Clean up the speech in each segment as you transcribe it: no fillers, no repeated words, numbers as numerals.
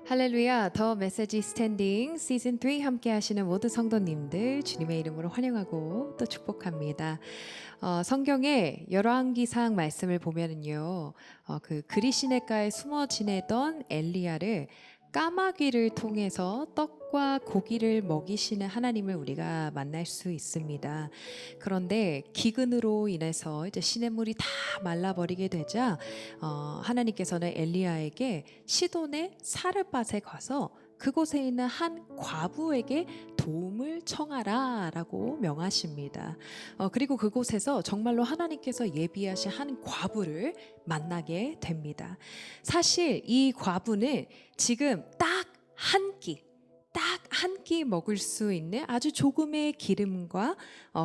할렐루야, 더 메시지 스탠딩 시즌 3 함께 하시는 모든 성도님들 주님의 이름으로 환영하고 또 축복합니다. 성경의 열왕기상 말씀을 보면은요, 그 그리 시냇가에 숨어 지내던 엘리야를 까마귀를 통해서 떡과 고기를 먹이시는 하나님을 우리가 만날 수 있습니다. 그런데 기근으로 인해서 이제 시냇물이 다 말라버리게 되자 하나님께서는 엘리야에게 시돈의 사르밧에 가서 그곳에 있는 한 과부에게 도움을 청하라라고 명하십니다. 그리고 그곳에서 정말로 하나님께서 예비하신 한 과부를 만나게 됩니다. 사실 이 과부는 지금 딱 한 끼 먹을 수 있는 아주 조금의 기름과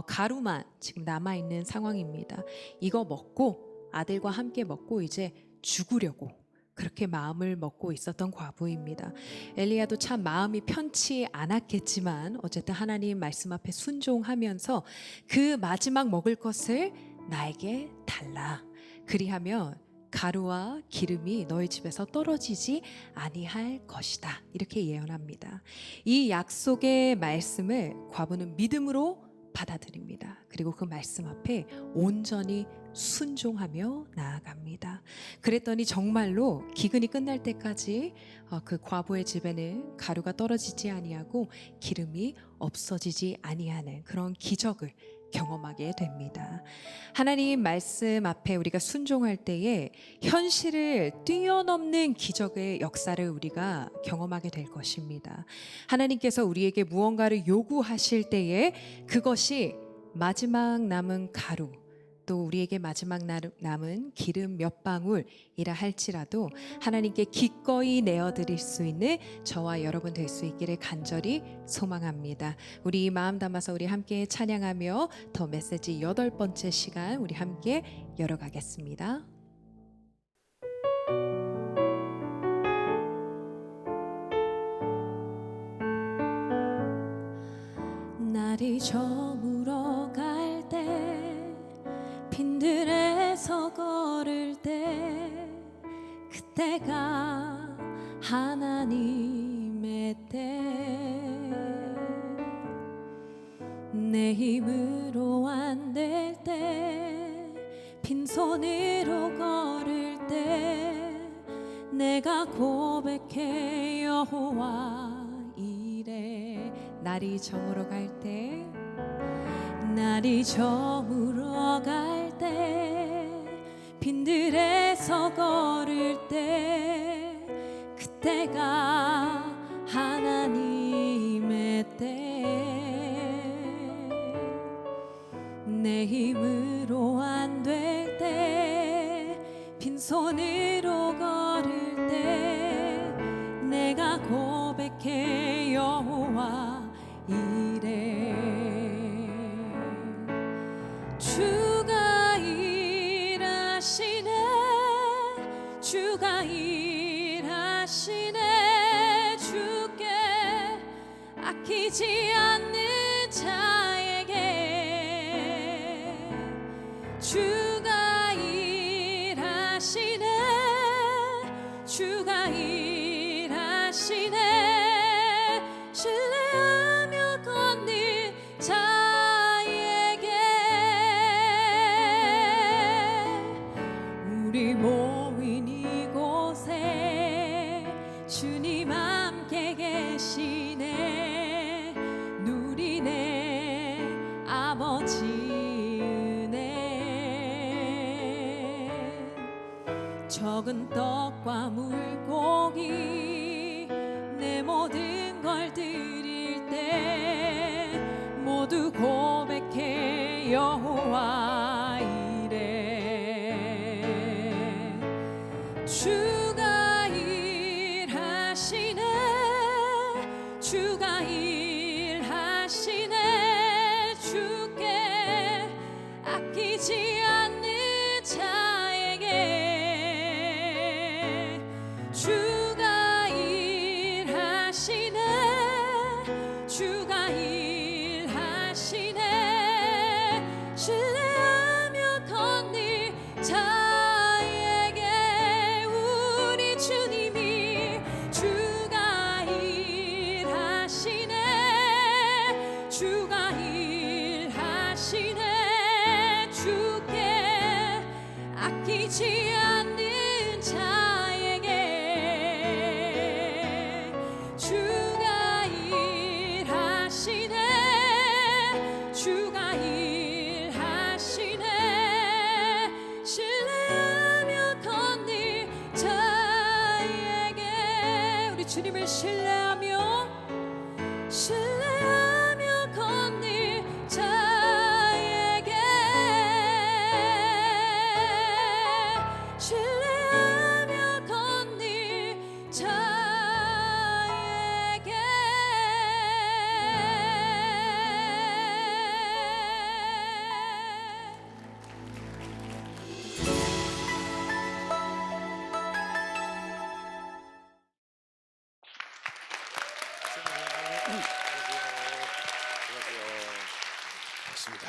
가루만 지금 남아있는 상황입니다. 이거 먹고 아들과 함께 먹고 이제 죽으려고 그렇게 마음을 먹고 있었던 과부입니다. 엘리야도 참 마음이 편치 않았겠지만 어쨌든 하나님 말씀 앞에 순종하면서 그 마지막 먹을 것을 나에게 달라. 그리하면 가루와 기름이 너희 집에서 떨어지지 아니할 것이다. 이렇게 예언합니다. 이 약속의 말씀을 과부는 믿음으로 받아들입니다. 그리고 그 말씀 앞에 온전히 순종하며 나아갑니다. 그랬더니 정말로 기근이 끝날 때까지 그 과부의 집에는 가루가 떨어지지 아니하고 기름이 없어지지 아니하는 그런 기적을 경험하게 됩니다. 하나님 말씀 앞에 우리가 순종할 때에 현실을 뛰어넘는 기적의 역사를 우리가 경험하게 될 것입니다. 하나님께서 우리에게 무언가를 요구하실 때에 그것이 마지막 남은 가루 또 우리에게 마지막 남은 기름 몇 방울이라 할지라도 하나님께 기꺼이 내어드릴 수 있는 저와 여러분 될 수 있기를 간절히 소망합니다. 우리 마음 담아서 우리 함께 찬양하며 더 메시지 8번째 시간 우리 함께 열어가겠습니다. 날이 저물어 갈 때 빈들에서 걸을 때 그때가 하나님의 때 내 힘으로 안 될 때 빈손으로 걸을 때 내가 고백해 여호와 이래 날이 저물어 갈 때 날이 저물어 갈 때 빈들에서 걸을 때 그때가 하나님의 때 내 힘으로 안 될 때 빈손으로 걸을 때 내가 고백해 여호와 이래 주가 일하시네 주가 일하시네 주께 아끼지 않는 자에게 주가 일하시네 주가 일하시네 신뢰하며 걷는 자에게 우리 모인 이곳에 주님 함께 계시네 누리네 아버지 은혜 적은 떡과 물고기 내 모든 걸 드릴 때 모두 고백해 여호와 이래 주가 일하시네 주가 일하시네 주께 아끼지 않는 자에게 주가 일하시네 주가 일하시네 신뢰 좋습니다.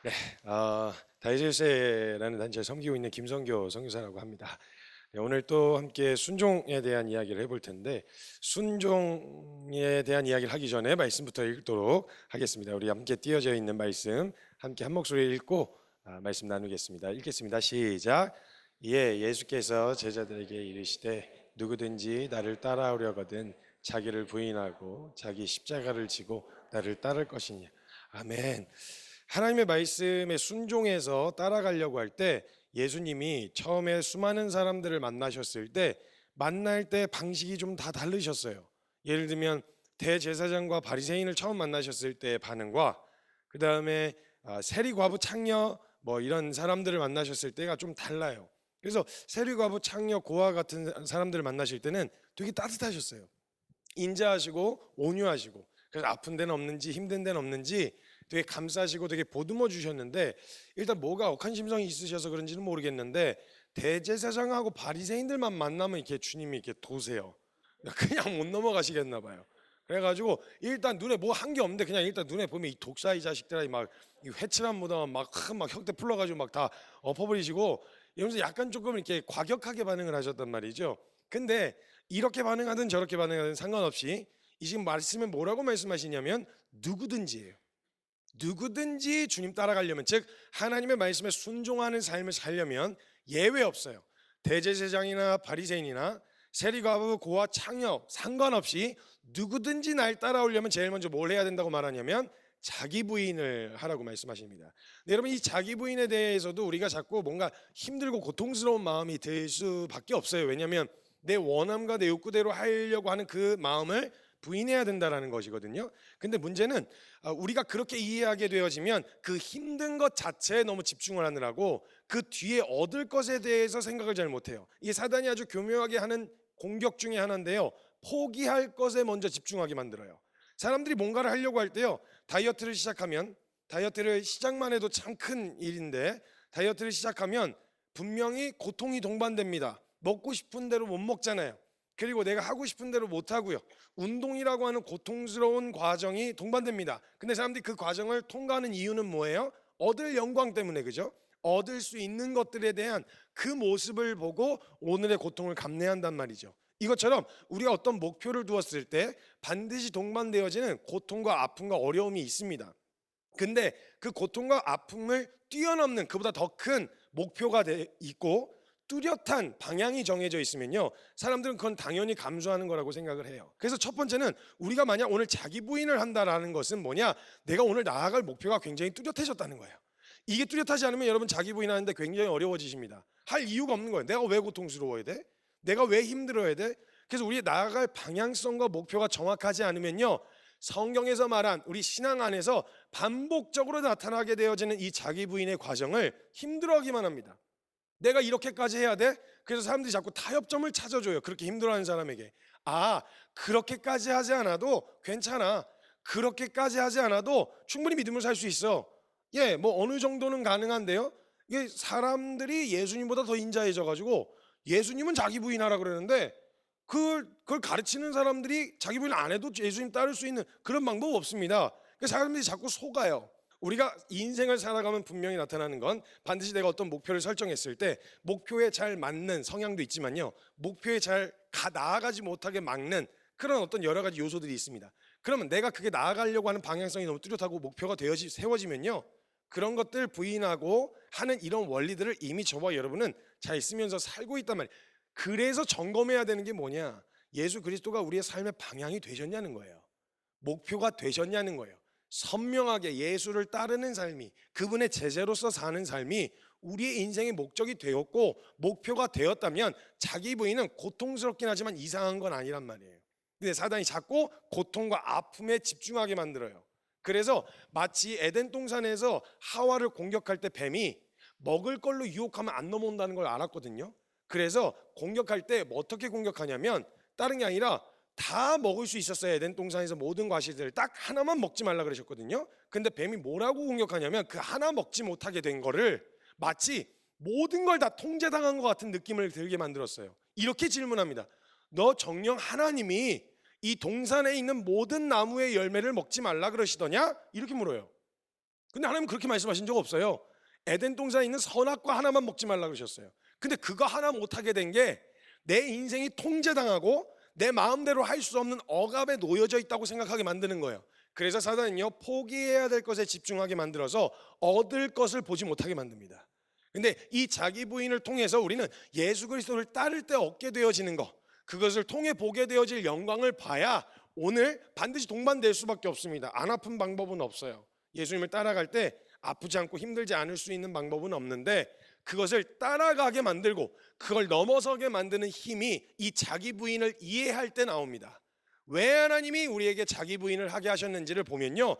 네, 다이제스라는 단체를 섬기고 있는 김성교 선교사라고 합니다. 네, 오늘 또 함께 순종에 대한 이야기를 해볼 텐데 순종에 대한 이야기를 하기 전에 말씀부터 읽도록 하겠습니다. 우리 함께 띄어져 있는 말씀 함께 한 목소리 읽고 말씀 나누겠습니다. 읽겠습니다. 시작. 이에 예수께서 제자들에게 이르시되 누구든지 나를 따라오려거든 자기를 부인하고 자기 십자가를 지고 나를 따를 것이냐. 아멘. 하나님의 말씀에 순종해서 따라가려고 할 때 예수님이 처음에 수많은 사람들을 만나셨을 때 만날 때 방식이 좀 다 다르셨어요. 예를 들면 대제사장과 바리새인을 처음 만나셨을 때의 반응과 그 다음에 세리과부 창녀 뭐 이런 사람들을 만나셨을 때가 좀 달라요. 그래서 세리과부 창녀 고아 같은 사람들을 만나실 때는 되게 따뜻하셨어요. 인자하시고 온유하시고, 그래서 아픈 데는 없는지 힘든 데는 없는지 되게 감싸시고 되게 보듬어 주셨는데, 일단 뭐가 억한 심성이 있으셔서 그런지는 모르겠는데 대제사장하고 바리새인들만 만나면 이렇게 주님이 이렇게 도세요. 그냥 못 넘어가시겠나 봐요. 그래가지고 일단 눈에 뭐 한 게 없는데 그냥 일단 눈에 보면 이 독사이 자식들아 막이 회칠한 무덤 막 혁대 풀러가지고 막 다 엎어버리시고 이러면서 약간 조금 이렇게 과격하게 반응을 하셨단 말이죠. 근데 이렇게 반응하든 저렇게 반응하든 상관없이 이 지금 말씀에 뭐라고 말씀하시냐면 누구든지예요. 누구든지 주님 따라가려면, 즉 하나님의 말씀에 순종하는 삶을 살려면 예외 없어요. 대제사장이나 바리새인이나 세리과부 고아 창녀 상관없이 누구든지 날 따라오려면 제일 먼저 뭘 해야 된다고 말하냐면 자기 부인을 하라고 말씀하십니다. 네, 여러분, 이 자기 부인에 대해서도 우리가 자꾸 뭔가 힘들고 고통스러운 마음이 들 수밖에 없어요. 왜냐하면 내 원함과 내 욕구대로 하려고 하는 그 마음을 부인해야 된다라는 것이거든요. 근데 문제는 우리가 그렇게 이해하게 되어지면 그 힘든 것 자체에 너무 집중을 하느라고 그 뒤에 얻을 것에 대해서 생각을 잘 못해요. 이게 사단이 아주 교묘하게 하는 공격 중에 하나인데요, 포기할 것에 먼저 집중하게 만들어요. 사람들이 뭔가를 하려고 할 때요, 다이어트를 시작하면, 다이어트를 시작만 해도 참 큰 일인데 다이어트를 시작하면 분명히 고통이 동반됩니다. 먹고 싶은 대로 못 먹잖아요. 그리고 내가 하고 싶은 대로 못 하고요. 운동이라고 하는 고통스러운 과정이 동반됩니다. 근데 사람들이 그 과정을 통과하는 이유는 뭐예요? 얻을 영광 때문에, 그죠? 얻을 수 있는 것들에 대한 그 모습을 보고 오늘의 고통을 감내한단 말이죠. 이것처럼 우리가 어떤 목표를 두었을 때 반드시 동반되어지는 고통과 아픔과 어려움이 있습니다. 근데 그 고통과 아픔을 뛰어넘는 그보다 더 큰 목표가 있고 뚜렷한 방향이 정해져 있으면요, 사람들은 그건 당연히 감수하는 거라고 생각을 해요. 그래서 첫 번째는 우리가 만약 오늘 자기 부인을 한다라는 것은 뭐냐, 내가 오늘 나아갈 목표가 굉장히 뚜렷해졌다는 거예요. 이게 뚜렷하지 않으면 여러분 자기 부인하는데 굉장히 어려워지십니다. 할 이유가 없는 거예요. 내가 왜 고통스러워야 돼? 내가 왜 힘들어야 돼? 그래서 우리의 나아갈 방향성과 목표가 정확하지 않으면요, 성경에서 말한 우리 신앙 안에서 반복적으로 나타나게 되어지는 이 자기 부인의 과정을 힘들어하기만 합니다. 내가 이렇게까지 해야 돼? 그래서 사람들이 자꾸 타협점을 찾아줘요. 그렇게 힘들어하는 사람에게. 그렇게까지 하지 않아도 괜찮아. 그렇게까지 하지 않아도 충분히 믿음을 살 수 있어. 예, 뭐 어느 정도는 가능한데요. 이게 사람들이 예수님보다 더 인자해져 가지고 예수님은 자기 부인하라 그러는데 그걸 가르치는 사람들이 자기 부인 안 해도 예수님 따를 수 있는 그런 방법 없습니다. 그래서 사람들이 자꾸 속아요. 우리가 인생을 살아가면 분명히 나타나는 건 반드시 내가 어떤 목표를 설정했을 때 목표에 잘 맞는 성향도 있지만요, 목표에 잘 나아가지 못하게 막는 그런 어떤 여러 가지 요소들이 있습니다. 그러면 내가 그게 나아가려고 하는 방향성이 너무 뚜렷하고 목표가 세워지면요, 그런 것들 부인하고 하는 이런 원리들을 이미 저와 여러분은 잘 쓰면서 살고 있단 말이에요. 그래서 점검해야 되는 게 뭐냐, 예수 그리스도가 우리의 삶의 방향이 되셨냐는 거예요. 목표가 되셨냐는 거예요. 선명하게 예수를 따르는 삶이, 그분의 제자로서 사는 삶이 우리의 인생의 목적이 되었고 목표가 되었다면 자기 부인은 고통스럽긴 하지만 이상한 건 아니란 말이에요. 근데 사단이 자꾸 고통과 아픔에 집중하게 만들어요. 그래서 마치 에덴 동산에서 하와를 공격할 때 뱀이 먹을 걸로 유혹하면 안 넘어온다는 걸 알았거든요. 그래서 공격할 때 어떻게 공격하냐면 다른 게 아니라 다 먹을 수 있었어요. 에덴 동산에서 모든 과실들 딱 하나만 먹지 말라 그러셨거든요. 근데 뱀이 뭐라고 공격하냐면 그 하나 먹지 못하게 된 거를 마치 모든 걸 다 통제당한 것 같은 느낌을 들게 만들었어요. 이렇게 질문합니다. 너 정녕 하나님이 이 동산에 있는 모든 나무의 열매를 먹지 말라 그러시더냐? 이렇게 물어요. 근데 하나님은 그렇게 말씀하신 적 없어요. 에덴 동산에 있는 선악과 하나만 먹지 말라 그러셨어요. 근데 그거 하나 못하게 된 게 내 인생이 통제당하고 내 마음대로 할 수 없는 억압에 놓여져 있다고 생각하게 만드는 거예요. 그래서 사단은요, 포기해야 될 것에 집중하게 만들어서 얻을 것을 보지 못하게 만듭니다. 근데 이 자기 부인을 통해서 우리는 예수 그리스도를 따를 때 얻게 되어지는 것, 그것을 통해 보게 되어질 영광을 봐야 오늘 반드시 동반될 수밖에 없습니다. 안 아픈 방법은 없어요. 예수님을 따라갈 때 아프지 않고 힘들지 않을 수 있는 방법은 없는데, 그것을 따라가게 만들고 그걸 넘어서게 만드는 힘이 이 자기 부인을 이해할 때 나옵니다. 왜 하나님이 우리에게 자기 부인을 하게 하셨는지를 보면요,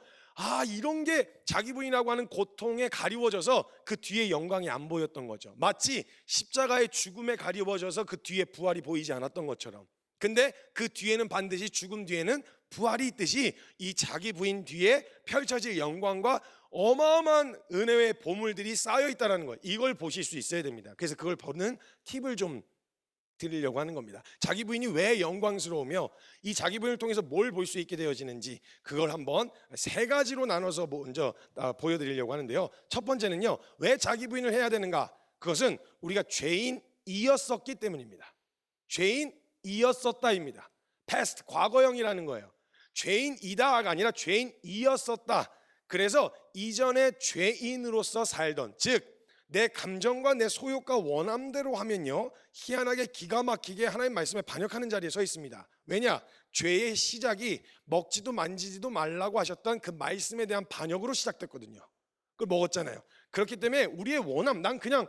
이런 게 자기 부인이라고 하는 고통에 가리워져서 그 뒤에 영광이 안 보였던 거죠. 마치 십자가의 죽음에 가리워져서 그 뒤에 부활이 보이지 않았던 것처럼. 근데 그 뒤에는 반드시, 죽음 뒤에는 부활이 있듯이 이 자기 부인 뒤에 펼쳐질 영광과 어마어마한 은혜의 보물들이 쌓여 있다는 거예요. 이걸 보실 수 있어야 됩니다. 그래서 그걸 보는 팁을 좀 드리려고 하는 겁니다. 자기 부인이 왜 영광스러우며 이 자기 부인을 통해서 뭘 볼 수 있게 되어지는지, 그걸 한번 세 가지로 나눠서 먼저 보여드리려고 하는데요. 첫 번째는요, 왜 자기 부인을 해야 되는가? 그것은 우리가 죄인이었었기 때문입니다. 죄인이었었다입니다. past, 과거형이라는 거예요. 죄인이다가 아니라 죄인이었었다. 그래서 이전에 죄인으로서 살던, 즉 내 감정과 내 소욕과 원함대로 하면요, 희한하게 기가 막히게 하나님 말씀에 반역하는 자리에 서 있습니다. 왜냐? 죄의 시작이 먹지도 만지지도 말라고 하셨던 그 말씀에 대한 반역으로 시작됐거든요. 그걸 먹었잖아요. 그렇기 때문에 우리의 원함, 난 그냥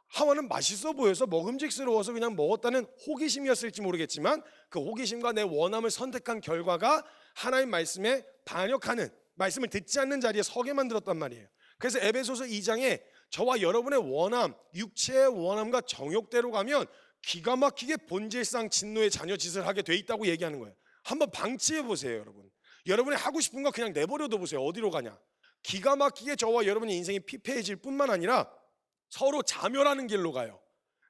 하와는 맛있어 보여서 먹음직스러워서 그냥 먹었다는 호기심이었을지 모르겠지만, 그 호기심과 내 원함을 선택한 결과가 하나님 말씀에 반역하는, 말씀을 듣지 않는 자리에 서게 만들었단 말이에요. 그래서 에베소서 2장에 저와 여러분의 원함, 육체의 원함과 정욕대로 가면 기가 막히게 본질상 진노의 자녀 짓을 하게 돼 있다고 얘기하는 거예요. 한번 방치해 보세요, 여러분. 여러분이 하고 싶은 거 그냥 내버려둬 보세요. 어디로 가냐? 기가 막히게 저와 여러분의 인생이 피폐해질 뿐만 아니라 서로 자멸하는 길로 가요.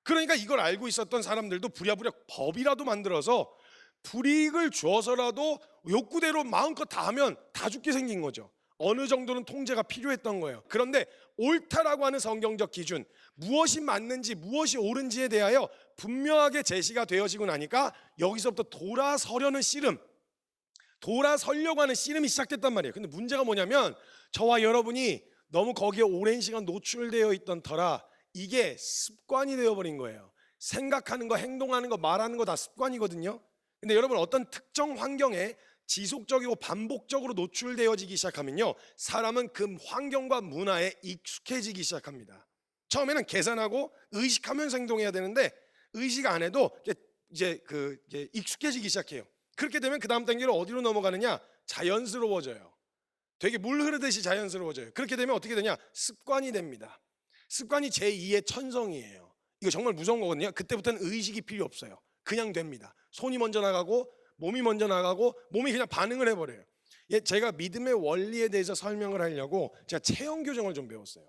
그러니까 이걸 알고 있었던 사람들도 부랴부랴 법이라도 만들어서 불이익을 주어서라도 욕구대로 마음껏 다 하면 다 죽게 생긴 거죠. 어느 정도는 통제가 필요했던 거예요. 그런데 옳다라고 하는 성경적 기준, 무엇이 맞는지 무엇이 옳은지에 대하여 분명하게 제시가 되어지고 나니까 여기서부터 돌아서려는 씨름, 돌아서려고 하는 씨름이 시작됐단 말이에요. 근데 문제가 뭐냐면 저와 여러분이 너무 거기에 오랜 시간 노출되어 있던 터라 이게 습관이 되어버린 거예요. 생각하는 거, 행동하는 거, 말하는 거 다 습관이거든요. 근데 여러분, 어떤 특정 환경에 지속적이고 반복적으로 노출되어지기 시작하면요, 사람은 그 환경과 문화에 익숙해지기 시작합니다. 처음에는 계산하고 의식하면서 행동해야 되는데 의식 안 해도 이제 익숙해지기 시작해요. 그렇게 되면 그 다음 단계로 어디로 넘어가느냐? 자연스러워져요. 되게 물 흐르듯이 자연스러워져요. 그렇게 되면 어떻게 되냐? 습관이 됩니다. 습관이 제2의 천성이에요. 이거 정말 무서운 거거든요. 그때부터는 의식이 필요 없어요. 그냥 됩니다. 손이 먼저 나가고 몸이 먼저 나가고 몸이 그냥 반응을 해버려요. 제가 믿음의 원리에 대해서 설명을 하려고 제가 체형 교정을 좀 배웠어요.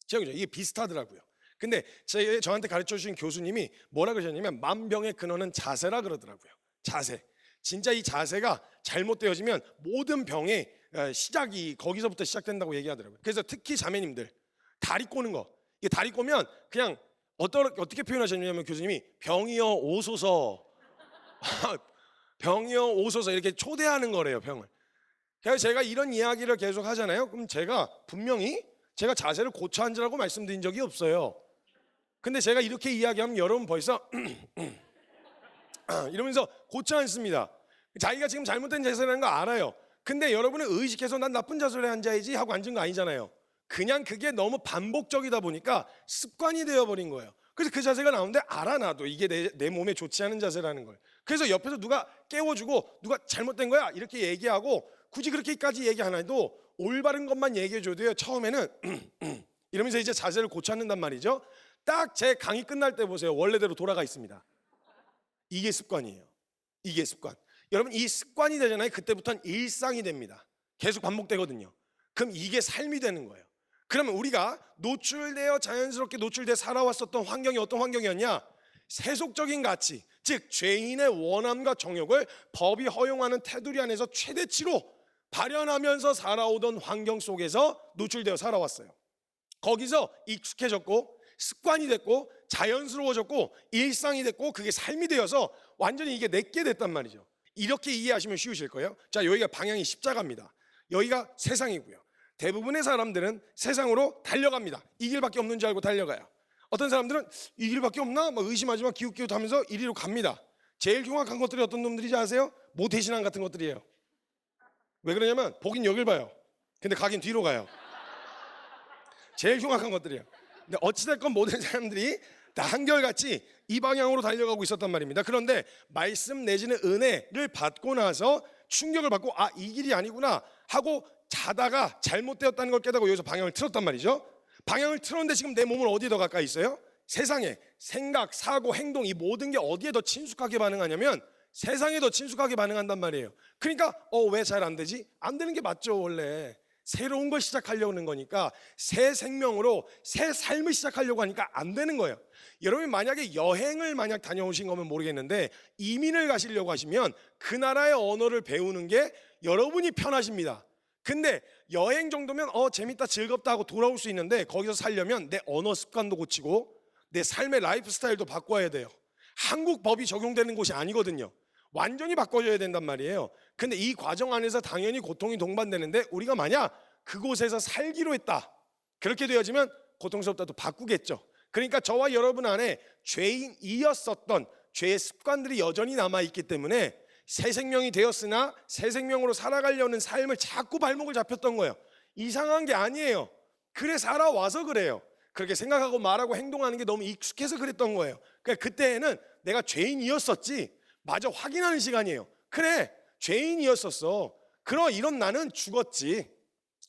체형 교정, 이게 비슷하더라고요. 근데 저한테 가르쳐 주신 교수님이 뭐라 그러셨냐면 만병의 근원은 자세라 그러더라고요. 자세. 진짜 이 자세가 잘못되어지면 모든 병의 시작이 거기서부터 시작된다고 얘기하더라고요. 그래서 특히 자매님들 다리 꼬는 거, 이게 다리 꼬면 그냥 어떻게 표현하셨냐면 교수님이 병이여 오소서 병이여 오소서 이렇게 초대하는 거래요, 병을. 그래서 제가 이런 이야기를 계속 하잖아요. 그럼 제가 분명히 제가 자세를 고쳐 앉으라고 말씀드린 적이 없어요. 근데 제가 이렇게 이야기하면 여러분 벌써 이러면서 고쳐 앉습니다. 자기가 지금 잘못된 자세라는 거 알아요. 근데 여러분은 의식해서 난 나쁜 자세를 앉아야지 하고 앉은 거 아니잖아요. 그냥 그게 너무 반복적이다 보니까 습관이 되어버린 거예요. 그래서 그 자세가 나오는데 알아, 나도 이게 내 몸에 좋지 않은 자세라는 걸. 그래서 옆에서 누가 깨워주고 누가 잘못된 거야 이렇게 얘기하고 굳이 그렇게까지 얘기 안 해도 올바른 것만 얘기해줘도요, 처음에는 이러면서 이제 자세를 고쳐 앉는단 말이죠. 딱 제 강의 끝날 때 보세요, 원래대로 돌아가 있습니다. 이게 습관이에요. 이게 습관. 여러분, 이 습관이 되잖아요. 그때부터는 일상이 됩니다. 계속 반복되거든요. 그럼 이게 삶이 되는 거예요. 그러면 우리가 자연스럽게 노출돼 살아왔었던 환경이 어떤 환경이었냐? 세속적인 가치, 즉 죄인의 원함과 정욕을 법이 허용하는 테두리 안에서 최대치로 발현하면서 살아오던 환경 속에서 노출되어 살아왔어요. 거기서 익숙해졌고 습관이 됐고 자연스러워졌고 일상이 됐고 그게 삶이 되어서 완전히 이게 내게 됐단 말이죠. 이렇게 이해하시면 쉬우실 거예요. 자, 여기가 방향이 십자가입니다. 여기가 세상이고요. 대부분의 사람들은 세상으로 달려갑니다. 이 길밖에 없는 줄 알고 달려가요. 어떤 사람들은 이 길밖에 없나? 막 의심하지만 기웃기웃하면서 이리로 갑니다. 제일 흉악한 것들이 어떤 놈들인지 아세요? 모태신앙 같은 것들이에요. 왜 그러냐면 보긴 여길 봐요. 근데 가긴 뒤로 가요. 제일 흉악한 것들이에요. 근데 어찌됐건 모든 사람들이 다 한결같이 이 방향으로 달려가고 있었단 말입니다. 그런데 말씀 내지는 은혜를 받고 나서 충격을 받고 아, 이 길이 아니구나 하고 자다가 잘못되었다는 걸 깨닫고 여기서 방향을 틀었단 말이죠. 방향을 틀었는데 지금 내 몸은 어디에 더 가까이 있어요? 세상에 생각, 사고, 행동 이 모든 게 어디에 더 친숙하게 반응하냐면 세상에 더 친숙하게 반응한단 말이에요. 그러니까 왜 잘 안 되지? 안 되는 게 맞죠. 원래 새로운 걸 시작하려고 하는 거니까 새 생명으로 새 삶을 시작하려고 하니까 안 되는 거예요. 여러분이 만약에 여행을 만약 다녀오신 거면 모르겠는데 이민을 가시려고 하시면 그 나라의 언어를 배우는 게 여러분이 편하십니다. 근데 여행 정도면 재밌다 즐겁다 하고 돌아올 수 있는데 거기서 살려면 내 언어 습관도 고치고 내 삶의 라이프 스타일도 바꿔야 돼요. 한국 법이 적용되는 곳이 아니거든요. 완전히 바꿔줘야 된단 말이에요. 근데 이 과정 안에서 당연히 고통이 동반되는데 우리가 만약 그곳에서 살기로 했다 그렇게 되어지면 고통스럽다도 바꾸겠죠. 그러니까 저와 여러분 안에 죄인이었었던 죄의 습관들이 여전히 남아있기 때문에 새 생명이 되었으나 새 생명으로 살아가려는 삶을 자꾸 발목을 잡혔던 거예요. 이상한 게 아니에요. 그래 살아와서 그래요. 그렇게 생각하고 말하고 행동하는 게 너무 익숙해서 그랬던 거예요. 그러니까 그때는 내가 죄인이었었지 마저 확인하는 시간이에요. 그래 죄인이었었어. 그럼 이런 나는 죽었지.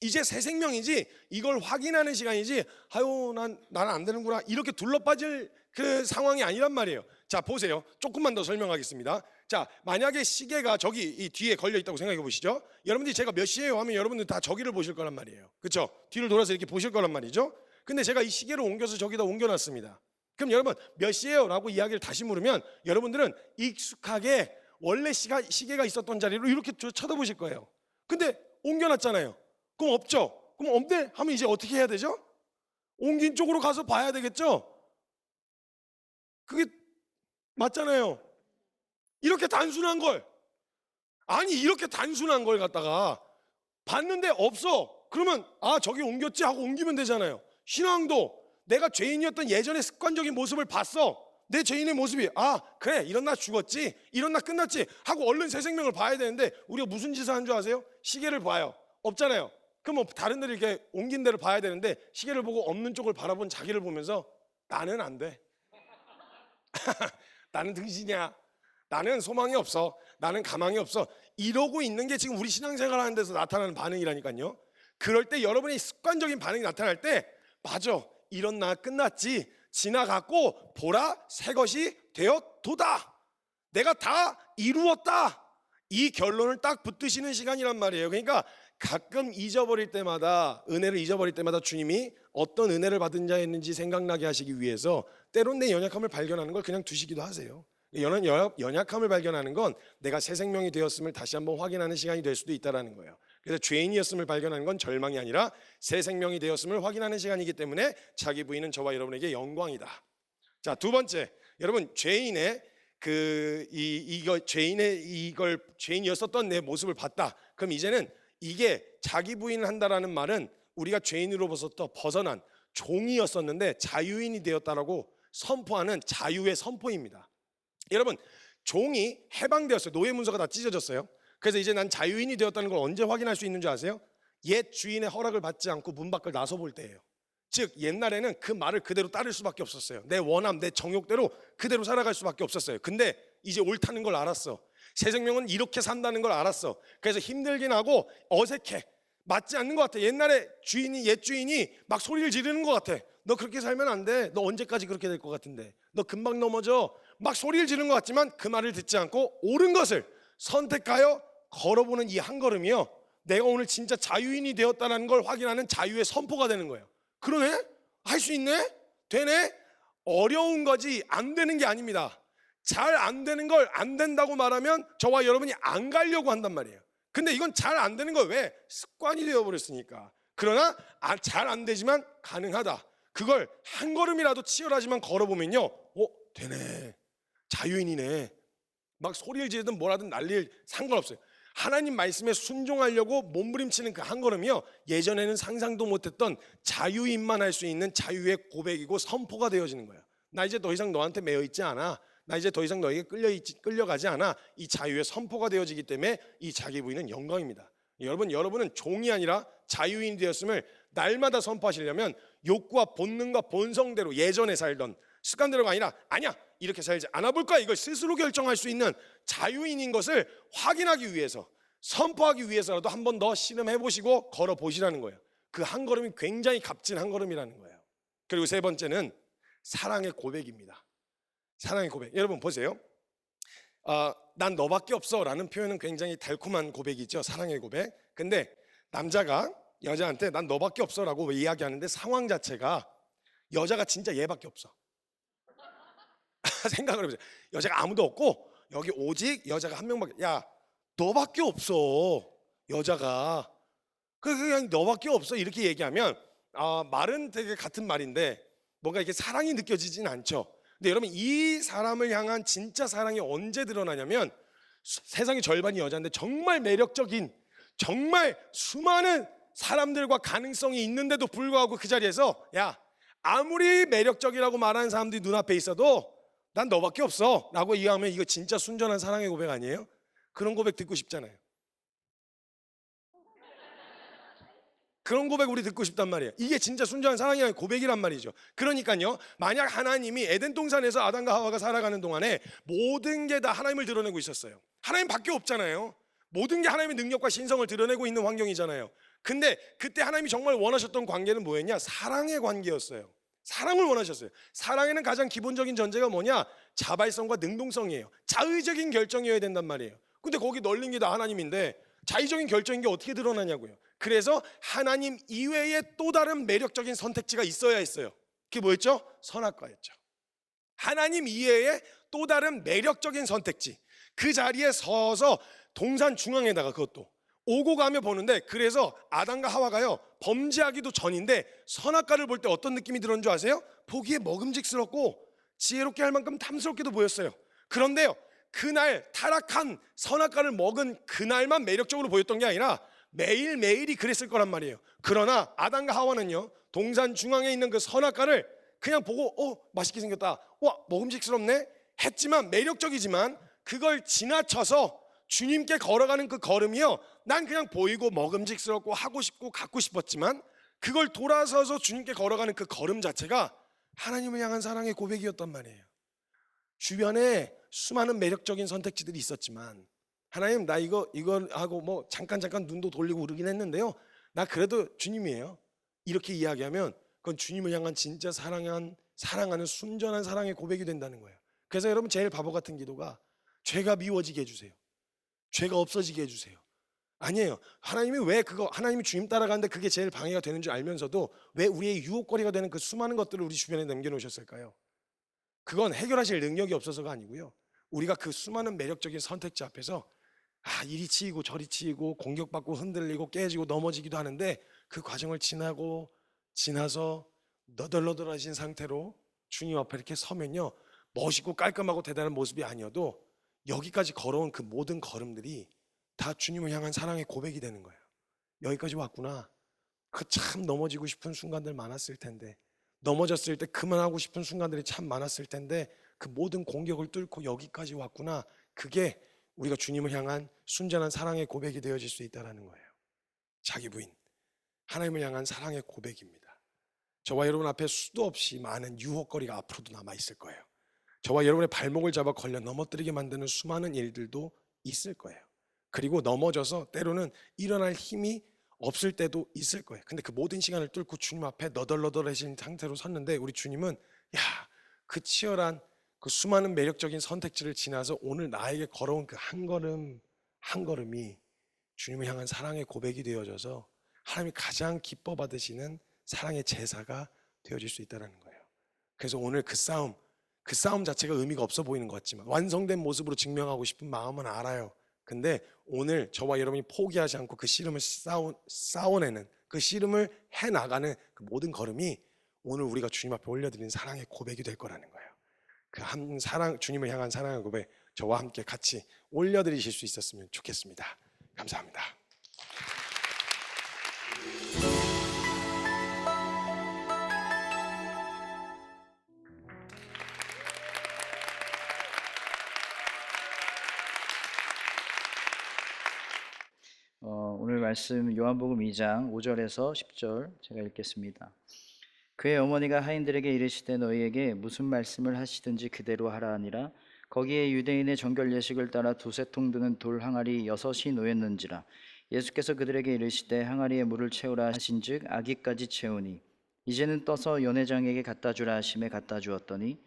이제 새 생명이지 이걸 확인하는 시간이지 아유 나는 안 되는구나 이렇게 둘러빠질 그 상황이 아니란 말이에요. 자 보세요. 조금만 더 설명하겠습니다. 자 만약에 시계가 저기 이 뒤에 걸려 있다고 생각해 보시죠. 여러분들이 제가 몇 시예요 하면 여러분들 다 저기를 보실 거란 말이에요. 그렇죠? 뒤를 돌아서 이렇게 보실 거란 말이죠. 근데 제가 이 시계를 옮겨서 저기다 옮겨놨습니다. 그럼 여러분 몇 시예요? 라고 이야기를 다시 물으면 여러분들은 익숙하게 원래 시계가 있었던 자리로 이렇게 쳐다보실 거예요. 근데 옮겨놨잖아요. 그럼 없죠? 그럼 없네? 하면 이제 어떻게 해야 되죠? 옮긴 쪽으로 가서 봐야 되겠죠? 그게 맞잖아요. 이렇게 단순한 걸 이렇게 단순한 걸 갖다가 봤는데 없어. 그러면 저기 옮겼지 하고 옮기면 되잖아요. 신앙도 내가 죄인이었던 예전의 습관적인 모습을 봤어. 내 죄인의 모습이 그래 이런 나 죽었지 이런 나 끝났지 하고 얼른 새 생명을 봐야 되는데 우리가 무슨 짓을 한 줄 아세요? 시계를 봐요. 없잖아요. 그럼 뭐 다른 데를 이렇게 옮긴 데를 봐야 되는데 시계를 보고 없는 쪽을 바라본 자기를 보면서 나는 안 돼. 나는 등신이야. 나는 소망이 없어. 나는 가망이 없어. 이러고 있는 게 지금 우리 신앙생활 하는 데서 나타나는 반응이라니까요. 그럴 때 여러분의 습관적인 반응이 나타날 때 맞아 이런 나 끝났지 지나갔고 보라 새 것이 되었도다. 내가 다 이루었다. 이 결론을 딱 붙드시는 시간이란 말이에요. 그러니까 가끔 잊어버릴 때마다 은혜를 잊어버릴 때마다 주님이 어떤 은혜를 받은 자였는지 생각나게 하시기 위해서 때론 내 연약함을 발견하는 걸 그냥 두시기도 하세요. 연약함을 발견하는 건 내가 새 생명이 되었음을 다시 한번 확인하는 시간이 될 수도 있다는 거예요. 그래서 죄인이었음을 발견하는 건 절망이 아니라 새 생명이 되었음을 확인하는 시간이기 때문에 자기 부인은 저와 여러분에게 영광이다. 자, 두 번째, 여러분 죄인의 죄인이었었던 내 모습을 봤다. 그럼 이제는 이게 자기 부인을 한다라는 말은 우리가 죄인으로부터 벗어난 종이었었는데 자유인이 되었다라고 선포하는 자유의 선포입니다. 여러분 종이 해방되었어요. 노예 문서가 다 찢어졌어요. 그래서 이제 난 자유인이 되었다는 걸 언제 확인할 수 있는 줄 아세요? 옛 주인의 허락을 받지 않고 문 밖을 나서볼 때예요. 즉 옛날에는 그 말을 그대로 따를 수밖에 없었어요. 내 원함, 내 정욕대로 그대로 살아갈 수밖에 없었어요. 근데 이제 옳다는 걸 알았어. 새 생명은 이렇게 산다는 걸 알았어. 그래서 힘들긴 하고 어색해. 맞지 않는 것 같아. 옛날에 옛 주인이 막 소리를 지르는 것 같아. 너 그렇게 살면 안 돼. 너 언제까지 그렇게 될 것 같은데. 너 금방 넘어져. 막 소리를 지르는 것 같지만 그 말을 듣지 않고 옳은 것을 선택하여 걸어보는 이 한 걸음이요. 내가 오늘 진짜 자유인이 되었다는 걸 확인하는 자유의 선포가 되는 거예요. 그러네? 할 수 있네? 되네? 어려운 거지 안 되는 게 아닙니다. 잘 안 되는 걸 안 된다고 말하면 저와 여러분이 안 가려고 한단 말이에요. 근데 이건 잘 안 되는 거예요. 왜? 습관이 되어버렸으니까. 그러나 잘 안 되지만 가능하다. 그걸 한 걸음이라도 치열하지만 걸어보면요, 되네. 자유인이네. 막 소리를 지르든 뭐라든 난리를 상관없어요. 하나님 말씀에 순종하려고 몸부림치는 그 한 걸음이요, 예전에는 상상도 못했던 자유인만 할 수 있는 자유의 고백이고 선포가 되어지는 거예요. 나 이제 더 이상 너한테 매여 있지 않아. 나 이제 더 이상 너에게 끌려가지 않아. 이 자유의 선포가 되어지기 때문에 이 자기 부인은 영광입니다. 여러분은 종이 아니라 자유인이 되었음을 날마다 선포하시려면 욕구와 본능과 본성대로 예전에 살던 습관대로가 아니라, 아니야, 이렇게 살지 않아 볼까, 이걸 스스로 결정할 수 있는 자유인인 것을 확인하기 위해서, 선포하기 위해서라도 한 번 더 씨름해 보시고 걸어 보시라는 거예요. 그 한 걸음이 굉장히 값진 한 걸음이라는 거예요. 그리고 세 번째는 사랑의 고백입니다. 사랑의 고백. 여러분 보세요. 난 너밖에 없어 라는 표현은 굉장히 달콤한 고백이죠. 사랑의 고백. 근데 남자가 여자한테 난 너밖에 없어 라고 이야기하는데 상황 자체가 여자가 진짜 얘밖에 없어. 생각을 해보세요. 여자가 아무도 없고 여기 오직 여자가 한 명밖에. 야, 너밖에 없어. 여자가 그냥 너밖에 없어 이렇게 얘기하면 말은 되게 같은 말인데 뭔가 이렇게 사랑이 느껴지진 않죠. 근데 여러분, 이 사람을 향한 진짜 사랑이 언제 드러나냐면, 세상의 절반이 여자인데 정말 매력적인, 정말 수많은 사람들과 가능성이 있는데도 불구하고 그 자리에서, 야, 아무리 매력적이라고 말하는 사람들이 눈앞에 있어도 난 너밖에 없어 라고 이야기하면 이거 진짜 순전한 사랑의 고백 아니에요? 그런 고백 듣고 싶잖아요. 그런 고백 우리 듣고 싶단 말이에요. 이게 진짜 순전한 사랑의 고백이란 말이죠. 그러니까요, 만약 하나님이 에덴 동산에서 아담과 하와가 살아가는 동안에 모든 게 다 하나님을 드러내고 있었어요. 하나님밖에 없잖아요. 모든 게 하나님의 능력과 신성을 드러내고 있는 환경이잖아요. 근데 그때 하나님이 정말 원하셨던 관계는 뭐였냐? 사랑의 관계였어요. 사랑을 원하셨어요. 사랑에는 가장 기본적인 전제가 뭐냐? 자발성과 능동성이에요. 자의적인 결정이어야 된단 말이에요. 근데 거기 널린 게 다 하나님인데 자의적인 결정인 게 어떻게 드러나냐고요. 그래서 하나님 이외에 또 다른 매력적인 선택지가 있어야 했어요. 그게 뭐였죠? 선악과였죠. 하나님 이외에 또 다른 매력적인 선택지, 그 자리에 서서 동산 중앙에다가 그것도 오고 가며 보는데, 그래서 아담과 하와가요, 범죄하기도 전인데 선악과를 볼 때 어떤 느낌이 들었는 줄 아세요? 보기에 먹음직스럽고 지혜롭게 할 만큼 탐스럽게도 보였어요. 그런데요, 그날 타락한 선악과를 먹은 그날만 매력적으로 보였던 게 아니라 매일매일이 그랬을 거란 말이에요. 그러나 아담과 하와는요, 동산 중앙에 있는 그 선악과를 그냥 보고 맛있게 생겼다, 와 먹음직스럽네 했지만, 매력적이지만 그걸 지나쳐서 주님께 걸어가는 그 걸음이요, 난 그냥 보이고 먹음직스럽고 하고 싶고 갖고 싶었지만 그걸 돌아서서 주님께 걸어가는 그 걸음 자체가 하나님을 향한 사랑의 고백이었단 말이에요. 주변에 수많은 매력적인 선택지들이 있었지만, 하나님 나 이거 하고 뭐 잠깐 눈도 돌리고 그러긴 했는데요, 나 그래도 주님이에요, 이렇게 이야기하면 그건 주님을 향한 진짜 사랑하는 순전한 사랑의 고백이 된다는 거예요. 그래서 여러분, 제일 바보 같은 기도가 죄가 미워지게 해주세요, 죄가 없어지게 해주세요. 아니에요. 하나님이 주님 따라가는데 그게 제일 방해가 되는 줄 알면서도 왜 우리의 유혹거리가 되는 그 수많은 것들을 우리 주변에 남겨놓으셨을까요? 그건 해결하실 능력이 없어서가 아니고요, 우리가 그 수많은 매력적인 선택지 앞에서 이리 치이고 저리 치이고 공격받고 흔들리고 깨지고 넘어지기도 하는데, 그 과정을 지나서 너덜너덜하신 상태로 주님 앞에 이렇게 서면요, 멋있고 깔끔하고 대단한 모습이 아니어도 여기까지 걸어온 그 모든 걸음들이 다 주님을 향한 사랑의 고백이 되는 거예요. 여기까지 왔구나. 그 참 넘어지고 싶은 순간들 많았을 텐데, 넘어졌을 때 그만하고 싶은 순간들이 참 많았을 텐데, 그 모든 공격을 뚫고 여기까지 왔구나. 그게 우리가 주님을 향한 순전한 사랑의 고백이 되어질 수 있다는 거예요. 자기 부인, 하나님을 향한 사랑의 고백입니다. 저와 여러분 앞에 수도 없이 많은 유혹거리가 앞으로도 남아있을 거예요. 저와 여러분의 발목을 잡아 걸려 넘어뜨리게 만드는 수많은 일들도 있을 거예요. 그리고 넘어져서 때로는 일어날 힘이 없을 때도 있을 거예요. 근데 그 모든 시간을 뚫고 주님 앞에 너덜너덜해진 상태로 섰는데, 우리 주님은 그 치열한 그 수많은 매력적인 선택지를 지나서 오늘 나에게 걸어온 그 한 걸음 한 걸음이 주님을 향한 사랑의 고백이 되어져서 하나님이 가장 기뻐 받으시는 사랑의 제사가 되어질 수 있다는 거예요. 그래서 오늘 그 싸움 자체가 의미가 없어 보이는 것 같지만 완성된 모습으로 증명하고 싶은 마음은 알아요. 근데 오늘 저와 여러분이 포기하지 않고 그 씨름을 싸워내는, 그 씨름을 해나가는 그 모든 걸음이 오늘 우리가 주님 앞에 올려드리는 사랑의 고백이 될 거라는 거예요. 그 한 사랑, 주님을 향한 사랑의 고백, 저와 함께 같이 올려드리실 수 있었으면 좋겠습니다. 감사합니다. 오늘 말씀 요한복음 2장 5절에서 10절 제가 읽겠습니다. 그의 어머니가 하인들에게 이르시되 너희에게 무슨 말씀을 하시든지 그대로 하라 하니라. 거기에 유대인의 정결 예식을 따라 두세 통 드는 돌 항아리 6이 놓였는지라. 예수께서 그들에게 이르시되 항아리에 물을 채우라 하신즉 아기까지 채우니 이제는 떠서 연회장에게 갖다 주라 하심에 갖다 주었더니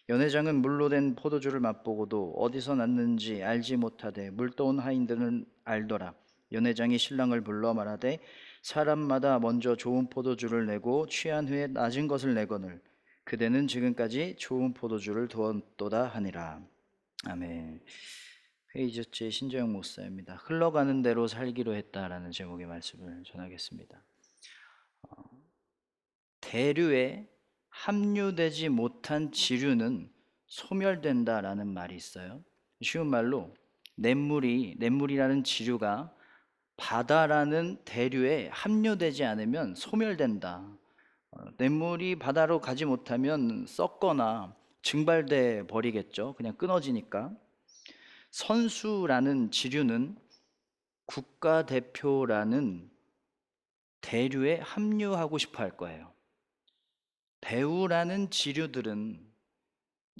연회장은 물로 된 포도주를 맛보고도 어디서 났는지 알지 못하되 물 떠온 하인들은 알더라. 연회장이 신랑을 불러 말하되 사람마다 먼저 좋은 포도주를 내고 취한 후에 낮은 것을 내거늘 그대는 지금까지 좋은 포도주를 두었도다 하니라. 아멘. 페이저츠의 신재영 목사입니다. 흘러가는 대로 살기로 했다라는 제목의 말씀을 전하겠습니다. 대류에 합류되지 못한 지류는 소멸된다라는 말이 있어요. 쉬운 말로 냇물이라는 지류가 바다라는 대류에 합류되지 않으면 소멸된다. 냇물이 바다로 가지 못하면 썩거나 증발돼 버리겠죠. 그냥 끊어지니까. 선수라는 지류는 국가대표라는 대류에 합류하고 싶어 할 거예요. 배우라는 지류들은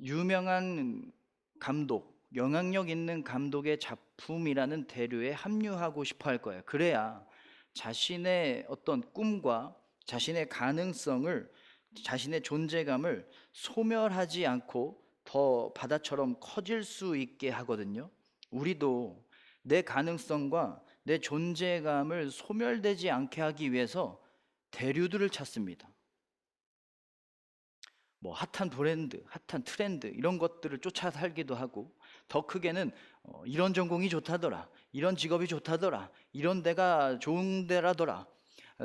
유명한 감독, 영향력 있는 감독의 작품이라는 대류에 합류하고 싶어 할 거예요. 그래야 자신의 어떤 꿈과 자신의 가능성을, 자신의 존재감을 소멸하지 않고 더 바다처럼 커질 수 있게 하거든요. 우리도 내 가능성과 내 존재감을 소멸되지 않게 하기 위해서 대류들을 찾습니다. 뭐 핫한 브랜드, 핫한 트렌드 이런 것들을 쫓아 살기도 하고, 더 크게는 이런 전공이 좋다더라, 이런 직업이 좋다더라, 이런 데가 좋은 데라더라,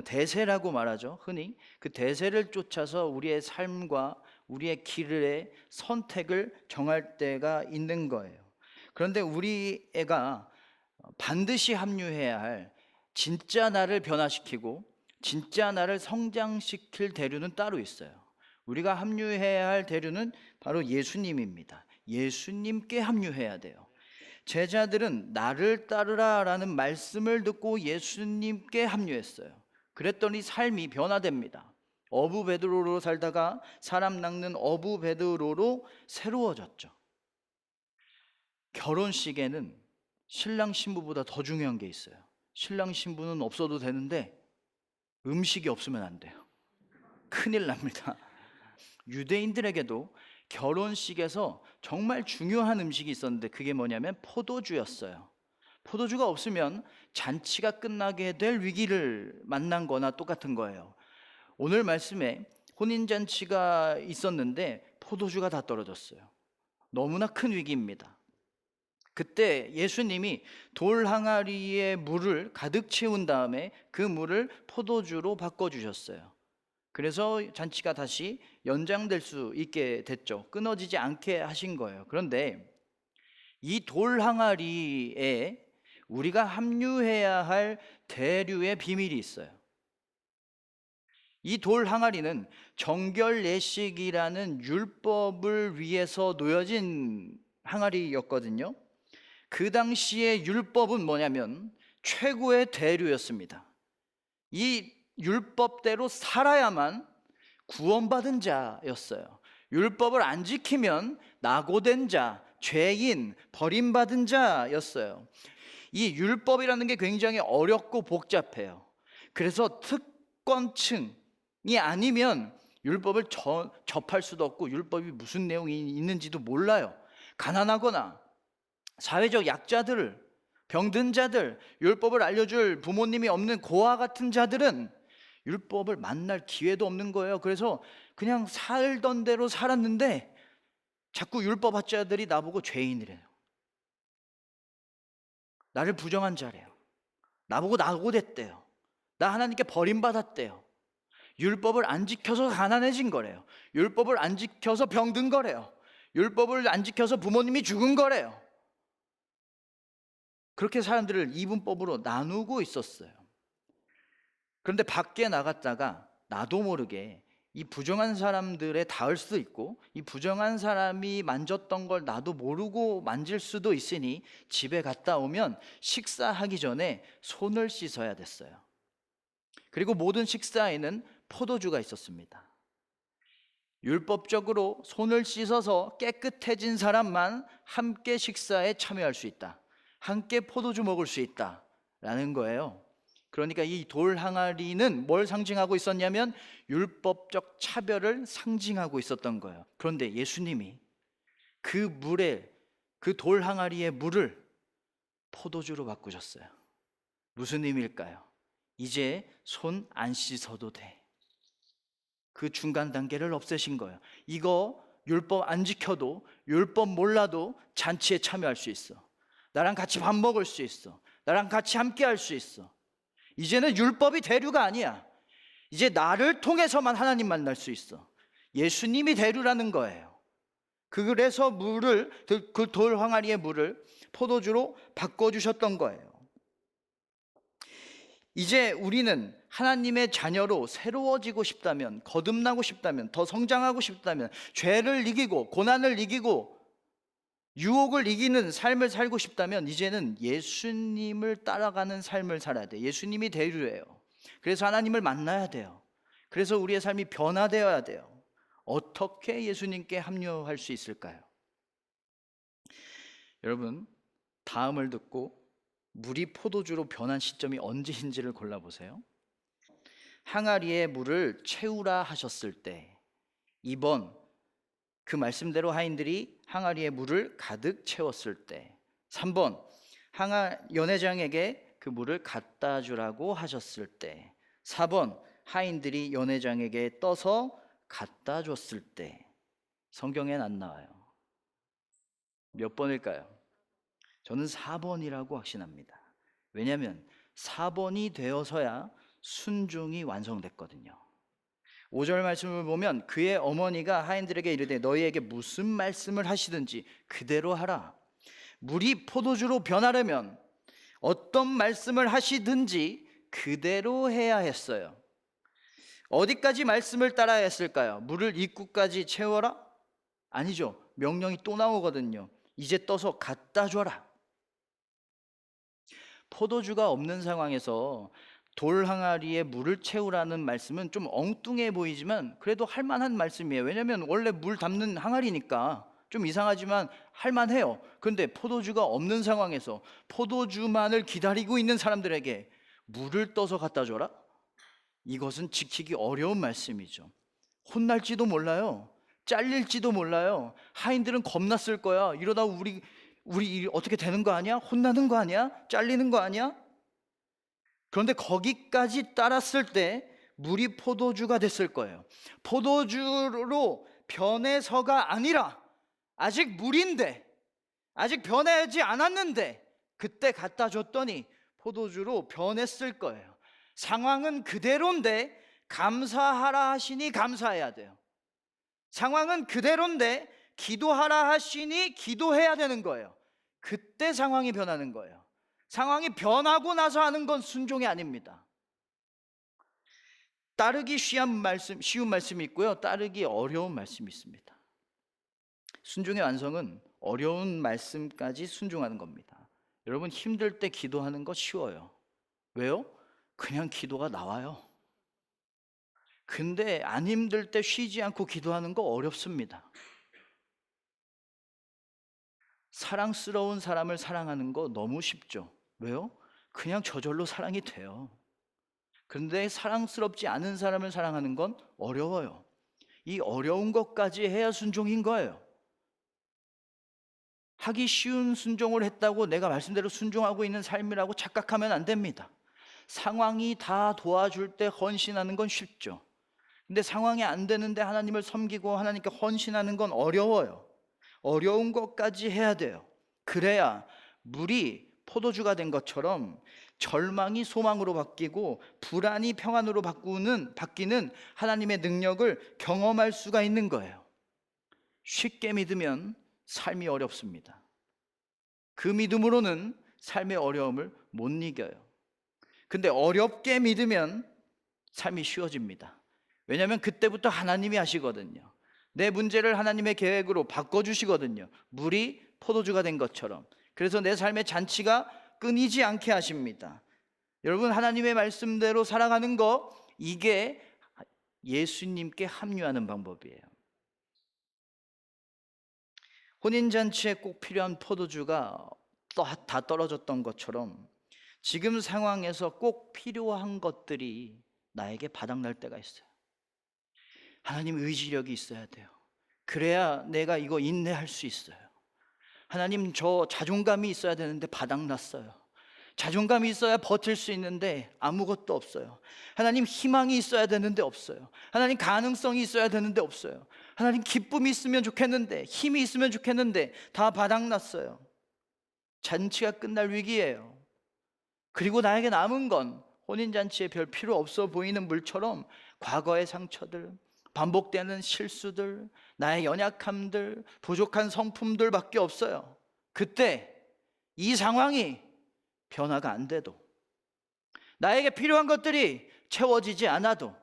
대세라고 말하죠. 흔히 그 대세를 쫓아서 우리의 삶과 우리의 길의 선택을 정할 때가 있는 거예요. 그런데 우리 애가 반드시 합류해야 할, 진짜 나를 변화시키고 진짜 나를 성장시킬 대류는 따로 있어요. 우리가 합류해야 할 대류는 바로 예수님입니다. 예수님께 합류해야 돼요. 제자들은 나를 따르라 라는 말씀을 듣고 예수님께 합류했어요. 그랬더니 삶이 변화됩니다. 어부 베드로로 살다가 사람 낚는 어부 베드로로 새로워졌죠. 결혼식에는 신랑 신부보다 더 중요한 게 있어요. 신랑 신부는 없어도 되는데 음식이 없으면 안 돼요. 큰일 납니다. 유대인들에게도 결혼식에서 정말 중요한 음식이 있었는데 그게 뭐냐면 포도주였어요. 포도주가 없으면 잔치가 끝나게 될 위기를 만난 거나 똑같은 거예요. 오늘 말씀에 혼인잔치가 있었는데 포도주가 다 떨어졌어요. 너무나 큰 위기입니다. 그때 예수님이 돌 항아리에 물을 가득 채운 다음에 그 물을 포도주로 바꿔주셨어요. 그래서 잔치가 다시 연장될 수 있게 됐죠. 끊어지지 않게 하신 거예요. 그런데 이 돌 항아리에 우리가 합류해야 할 대류의 비밀이 있어요. 이 돌 항아리는 정결 예식이라는 율법을 위해서 놓여진 항아리였거든요. 그 당시의 율법은 뭐냐면 최고의 대류였습니다. 이 율법대로 살아야만 구원받은 자였어요. 율법을 안 지키면 낙오된 자, 죄인, 버림받은 자였어요. 이 율법이라는 게 굉장히 어렵고 복잡해요. 그래서 특권층이 아니면 율법을 접할 수도 없고 율법이 무슨 내용이 있는지도 몰라요. 가난하거나 사회적 약자들, 병든 자들, 율법을 알려줄 부모님이 없는 고아 같은 자들은 율법을 만날 기회도 없는 거예요. 그래서 그냥 살던 대로 살았는데 자꾸 율법 학자들이 나보고 죄인이래요. 나를 부정한 자래요. 나보고 낙오됐대요. 나 하나님께 버림받았대요. 율법을 안 지켜서 가난해진 거래요. 율법을 안 지켜서 병든 거래요. 율법을 안 지켜서 부모님이 죽은 거래요. 그렇게 사람들을 이분법으로 나누고 있었어요. 그런데 밖에 나갔다가 나도 모르게 이 부정한 사람들에 닿을 수도 있고, 이 부정한 사람이 만졌던 걸 나도 모르고 만질 수도 있으니 집에 갔다 오면 식사하기 전에 손을 씻어야 됐어요. 그리고 모든 식사에는 포도주가 있었습니다. 율법적으로 손을 씻어서 깨끗해진 사람만 함께 식사에 참여할 수 있다. 함께 포도주 먹을 수 있다라는 거예요. 그러니까 이 돌 항아리는 뭘 상징하고 있었냐면 율법적 차별을 상징하고 있었던 거예요. 그런데 예수님이 그 물에, 그 돌 항아리의 물을 포도주로 바꾸셨어요. 무슨 의미일까요? 이제 손 안 씻어도 돼. 그 중간 단계를 없애신 거예요. 이거 율법 안 지켜도, 율법 몰라도 잔치에 참여할 수 있어. 나랑 같이 밥 먹을 수 있어. 나랑 같이 함께 할 수 있어. 이제는 율법이 대류가 아니야. 이제 나를 통해서만 하나님 만날 수 있어. 예수님이 대류라는 거예요. 그래서 물을, 그 돌 항아리의 물을 포도주로 바꿔주셨던 거예요. 이제 우리는 하나님의 자녀로 새로워지고 싶다면, 거듭나고 싶다면, 더 성장하고 싶다면, 죄를 이기고 고난을 이기고 유혹을 이기는 삶을 살고 싶다면 이제는 예수님을 따라가는 삶을 살아야 돼요. 예수님이 대류예요. 그래서 하나님을 만나야 돼요. 그래서 우리의 삶이 변화되어야 돼요. 어떻게 예수님께 합류할 수 있을까요? 여러분, 다음을 듣고 물이 포도주로 변한 시점이 언제인지를 골라보세요. 항아리에 물을 채우라 하셨을 때, 2번 그 말씀대로 하인들이 항아리에 물을 가득 채웠을 때, 3번 연회장에게 그 물을 갖다 주라고 하셨을 때, 4번 하인들이 연회장에게 떠서 갖다 줬을 때. 성경엔 안 나와요. 몇 번일까요? 저는 4번이라고 확신합니다. 왜냐하면 4번이 되어서야 순종이 완성됐거든요. 5절 말씀을 보면 그의 어머니가 하인들에게 이르되 너희에게 무슨 말씀을 하시든지 그대로 하라. 물이 포도주로 변하려면 어떤 말씀을 하시든지 그대로 해야 했어요. 어디까지 말씀을 따라야 했을까요? 물을 입구까지 채워라? 아니죠. 명령이 또 나오거든요. 이제 떠서 갖다 줘라. 포도주가 없는 상황에서 돌 항아리에 물을 채우라는 말씀은 좀 엉뚱해 보이지만 그래도 할 만한 말씀이에요. 왜냐하면 원래 물 담는 항아리니까 좀 이상하지만 할 만해요. 그런데 포도주가 없는 상황에서 포도주만을 기다리고 있는 사람들에게 물을 떠서 갖다 줘라? 이것은 지키기 어려운 말씀이죠. 혼날지도 몰라요. 잘릴지도 몰라요. 하인들은 겁났을 거야. 이러다 우리 어떻게 되는 거 아니야? 혼나는 거 아니야? 잘리는 거 아니야? 그런데 거기까지 따랐을 때 물이 포도주가 됐을 거예요. 포도주로 변해서가 아니라 아직 물인데, 아직 변하지 않았는데 그때 갖다 줬더니 포도주로 변했을 거예요. 상황은 그대로인데 감사하라 하시니 감사해야 돼요. 상황은 그대로인데 기도하라 하시니 기도해야 되는 거예요. 그때 상황이 변하는 거예요. 상황이 변하고 나서 하는 건 순종이 아닙니다. 따르기 쉬운 말씀이 있고요. 따르기 어려운 말씀이 있습니다. 순종의 완성은 어려운 말씀까지 순종하는 겁니다. 여러분, 힘들 때 기도하는 거 쉬워요. 왜요? 그냥 기도가 나와요. 근데 안 힘들 때 쉬지 않고 기도하는 거 어렵습니다. 사랑스러운 사람을 사랑하는 거 너무 쉽죠. 왜요? 그냥 저절로 사랑이 돼요. 그런데 사랑스럽지 않은 사람을 사랑하는 건 어려워요. 이 어려운 것까지 해야 순종인 거예요. 하기 쉬운 순종을 했다고 내가 말씀대로 순종하고 있는 삶이라고 착각하면 안 됩니다. 상황이 다 도와줄 때 헌신하는 건 쉽죠. 근데 상황이 안 되는데 하나님을 섬기고 하나님께 헌신하는 건 어려워요. 어려운 것까지 해야 돼요. 그래야 물이 포도주가 된 것처럼 절망이 소망으로 바뀌고 불안이 평안으로 바뀌는 하나님의 능력을 경험할 수가 있는 거예요. 쉽게 믿으면 삶이 어렵습니다. 그 믿음으로는 삶의 어려움을 못 이겨요. 근데 어렵게 믿으면 삶이 쉬워집니다. 왜냐하면 그때부터 하나님이 하시거든요. 내 문제를 하나님의 계획으로 바꿔주시거든요. 물이 포도주가 된 것처럼. 그래서 내 삶의 잔치가 끊이지 않게 하십니다. 여러분, 하나님의 말씀대로 살아가는 거, 이게 예수님께 합류하는 방법이에요. 혼인잔치에 꼭 필요한 포도주가 다 떨어졌던 것처럼 지금 상황에서 꼭 필요한 것들이 나에게 바닥날 때가 있어요. 하나님, 의지력이 있어야 돼요. 그래야 내가 이거 인내할 수 있어요. 하나님, 저 자존감이 있어야 되는데 바닥났어요. 자존감이 있어야 버틸 수 있는데 아무것도 없어요. 하나님, 희망이 있어야 되는데 없어요. 하나님, 가능성이 있어야 되는데 없어요. 하나님, 기쁨이 있으면 좋겠는데, 힘이 있으면 좋겠는데 다 바닥났어요. 잔치가 끝날 위기예요. 그리고 나에게 남은 건 혼인잔치에 별 필요 없어 보이는 물처럼 과거의 상처들, 반복되는 실수들, 나의 연약함들, 부족한 성품들밖에 없어요. 그때 이 상황이 변화가 안 돼도, 나에게 필요한 것들이 채워지지 않아도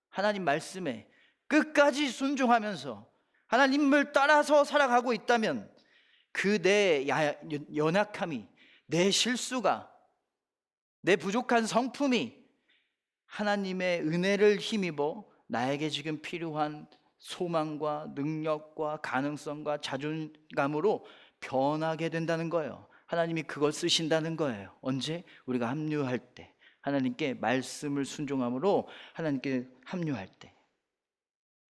하나님 말씀에 끝까지 순종하면서 하나님을 따라서 살아가고 있다면 그 내 연약함이, 내 실수가, 내 부족한 성품이 하나님의 은혜를 힘입어 나에게 지금 필요한 소망과 능력과 가능성과 자존감으로 변하게 된다는 거예요. 하나님이 그걸 쓰신다는 거예요. 언제? 우리가 합류할 때, 하나님께 말씀을 순종함으로 하나님께 합류할 때,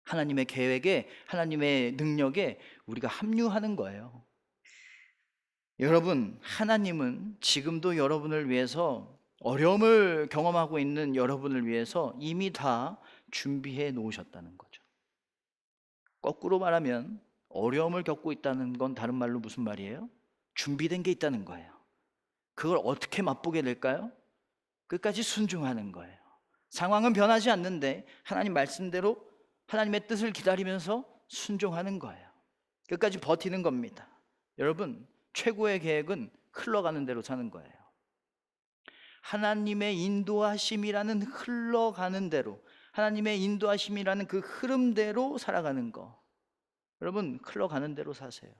하나님의 계획에, 하나님의 능력에 우리가 합류하는 거예요. 여러분, 하나님은 지금도 여러분을 위해서, 어려움을 경험하고 있는 여러분을 위해서 이미 다 준비해 놓으셨다는 거죠. 거꾸로 말하면 어려움을 겪고 있다는 건 다른 말로 무슨 말이에요? 준비된 게 있다는 거예요. 그걸 어떻게 맛보게 될까요? 끝까지 순종하는 거예요. 상황은 변하지 않는데 하나님 말씀대로 하나님의 뜻을 기다리면서 순종하는 거예요. 끝까지 버티는 겁니다. 여러분, 최고의 계획은 흘러가는 대로 사는 거예요. 하나님의 인도하심이라는 흘러가는 대로, 하나님의 인도하심이라는 그 흐름대로 살아가는 거. 여러분, 흘러가는 대로 사세요.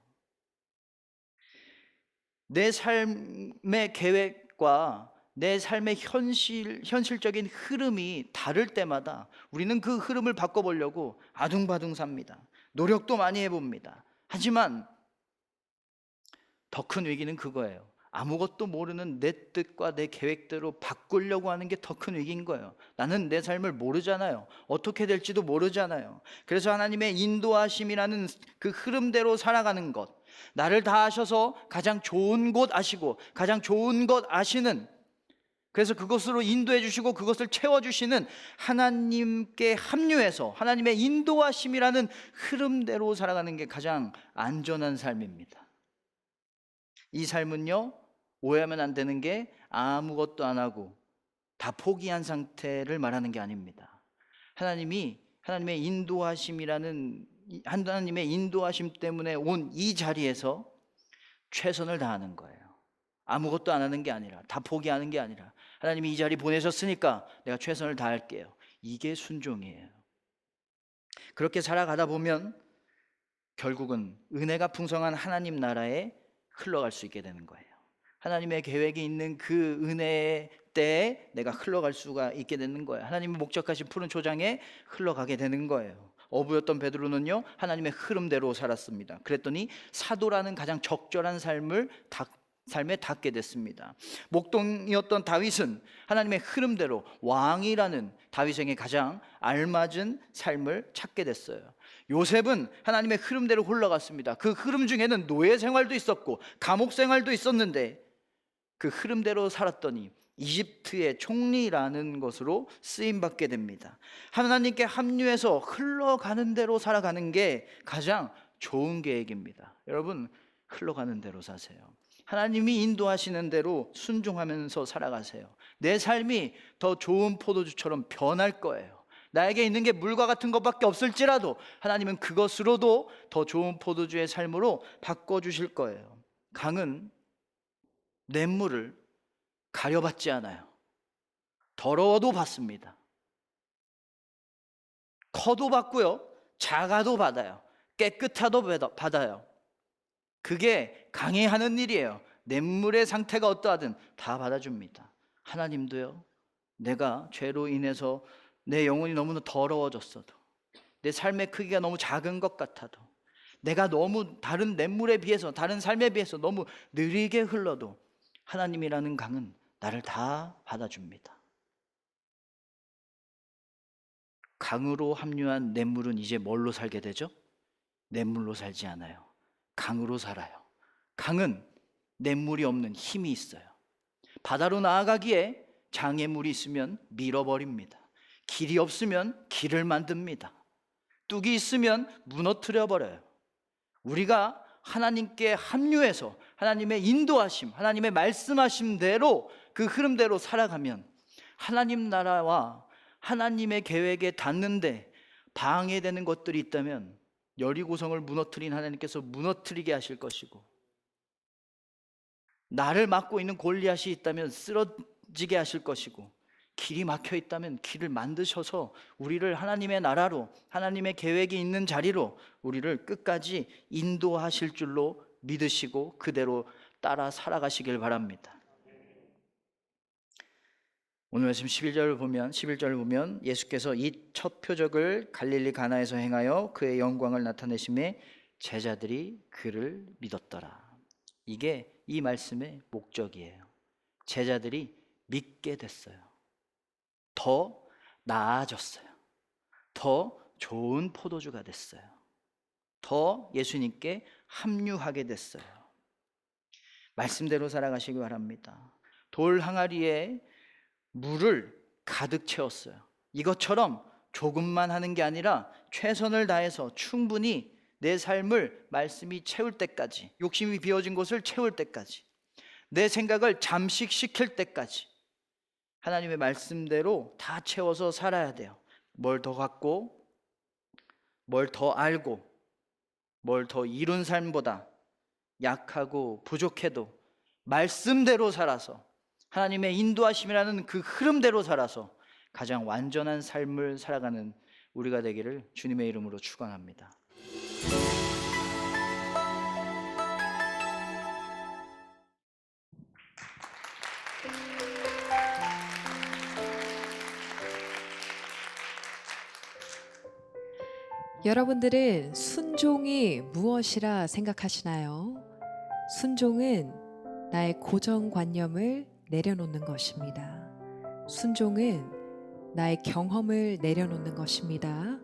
내 삶의 계획과 내 삶의 현실적인 흐름이 다를 때마다 우리는 그 흐름을 바꿔보려고 아둥바둥 삽니다. 노력도 많이 해봅니다. 하지만 더 큰 위기는 그거예요. 아무것도 모르는 내 뜻과 내 계획대로 바꾸려고 하는 게 더 큰 위기인 거예요. 나는 내 삶을 모르잖아요. 어떻게 될지도 모르잖아요. 그래서 하나님의 인도하심이라는 그 흐름대로 살아가는 것, 나를 다 아셔서 가장 좋은 곳 아시고 가장 좋은 것 아시는, 그래서 그것으로 인도해 주시고 그것을 채워주시는 하나님께 합류해서 하나님의 인도하심이라는 흐름대로 살아가는 게 가장 안전한 삶입니다. 이 삶은요, 오해하면 안 되는 게 아무것도 안 하고 다 포기한 상태를 말하는 게 아닙니다. 하나님의 인도하심 때문에 온 이 자리에서 최선을 다하는 거예요. 아무것도 안 하는 게 아니라, 다 포기하는 게 아니라, 하나님이 이 자리 보내셨으니까 내가 최선을 다할게요. 이게 순종이에요. 그렇게 살아가다 보면 결국은 은혜가 풍성한 하나님 나라에 흘러갈 수 있게 되는 거예요. 하나님의 계획이 있는 그 은혜의 때에 내가 흘러갈 수가 있게 되는 거예요. 하나님이 목적하신 푸른 초장에 흘러가게 되는 거예요. 어부였던 베드로는요, 하나님의 흐름대로 살았습니다. 그랬더니 사도라는 가장 적절한 삶에 닿게 됐습니다. 목동이었던 다윗은 하나님의 흐름대로 왕이라는 다윗에게 가장 알맞은 삶을 찾게 됐어요. 요셉은 하나님의 흐름대로 흘러갔습니다. 그 흐름 중에는 노예 생활도 있었고 감옥 생활도 있었는데 그 흐름대로 살았더니 이집트의 총리라는 것으로 쓰임받게 됩니다. 하나님께 합류해서 흘러가는 대로 살아가는 게 가장 좋은 계획입니다. 여러분, 흘러가는 대로 사세요. 하나님이 인도하시는 대로 순종하면서 살아가세요. 내 삶이 더 좋은 포도주처럼 변할 거예요. 나에게 있는 게 물과 같은 것밖에 없을지라도 하나님은 그것으로도 더 좋은 포도주의 삶으로 바꿔주실 거예요. 강은 냇물을 가려받지 않아요. 더러워도 받습니다. 커도 받고요, 작아도 받아요. 깨끗하도 받아요. 그게 강이 하는 일이에요. 냇물의 상태가 어떠하든 다 받아줍니다. 하나님도요, 내가 죄로 인해서 내 영혼이 너무나 더러워졌어도, 내 삶의 크기가 너무 작은 것 같아도, 내가 너무 다른 냇물에 비해서, 다른 삶에 비해서 너무 느리게 흘러도 하나님이라는 강은 나를 다 받아줍니다. 강으로 합류한 냇물은 이제 뭘로 살게 되죠? 냇물로 살지 않아요. 강으로 살아요. 강은 냇물이 없는 힘이 있어요. 바다로 나아가기에 장애물이 있으면 밀어버립니다. 길이 없으면 길을 만듭니다. 뚝이 있으면 무너뜨려 버려요. 우리가 하나님께 합류해서 하나님의 인도하심, 하나님의 말씀하심대로 그 흐름대로 살아가면 하나님 나라와 하나님의 계획에 닿는데 방해되는 것들이 있다면 여리고성을 무너뜨린 하나님께서 무너뜨리게 하실 것이고, 나를 막고 있는 골리앗이 있다면 쓰러지게 하실 것이고, 길이 막혀 있다면 길을 만드셔서 우리를 하나님의 나라로, 하나님의 계획이 있는 자리로 우리를 끝까지 인도하실 줄로 믿으시고 그대로 따라 살아가시길 바랍니다. 오늘 말씀 11절을 보면 예수께서 이 첫 표적을 갈릴리 가나에서 행하여 그의 영광을 나타내심에 제자들이 그를 믿었더라. 이게 이 말씀의 목적이에요. 제자들이 믿게 됐어요. 더 나아졌어요. 더 좋은 포도주가 됐어요. 더 예수님께 합류하게 됐어요. 말씀대로 살아가시기 바랍니다. 돌 항아리에 물을 가득 채웠어요. 이것처럼 조금만 하는 게 아니라 최선을 다해서 충분히 내 삶을 말씀이 채울 때까지, 욕심이 비어진 곳을 채울 때까지, 내 생각을 잠식시킬 때까지 하나님의 말씀대로 다 채워서 살아야 돼요. 뭘 더 갖고, 뭘 더 알고, 뭘 더 이룬 삶보다 약하고 부족해도 말씀대로 살아서, 하나님의 인도하심이라는 그 흐름대로 살아서 가장 완전한 삶을 살아가는 우리가 되기를 주님의 이름으로 축원합니다. 여러분들은 순종이 무엇이라 생각하시나요? 순종은 나의 고정관념을 내려놓는 것입니다. 순종은 나의 경험을 내려놓는 것입니다.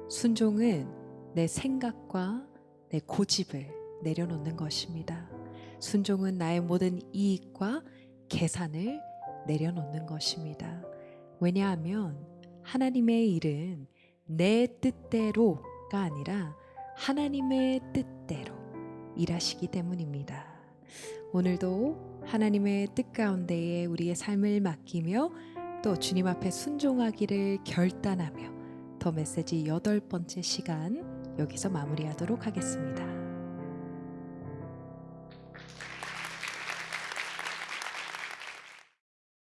순종은 내 생각과 내 고집을 내려놓는 것입니다. 순종은 나의 모든 이익과 계산을 내려놓는 것입니다. 왜냐하면 하나님의 일은 내 뜻대로가 아니라 하나님의 뜻대로 일하시기 때문입니다. 오늘도 하나님의 뜻 가운데에 우리의 삶을 맡기며 또 주님 앞에 순종하기를 결단하며 더 메시지 8번째 시간 여기서 마무리하도록 하겠습니다.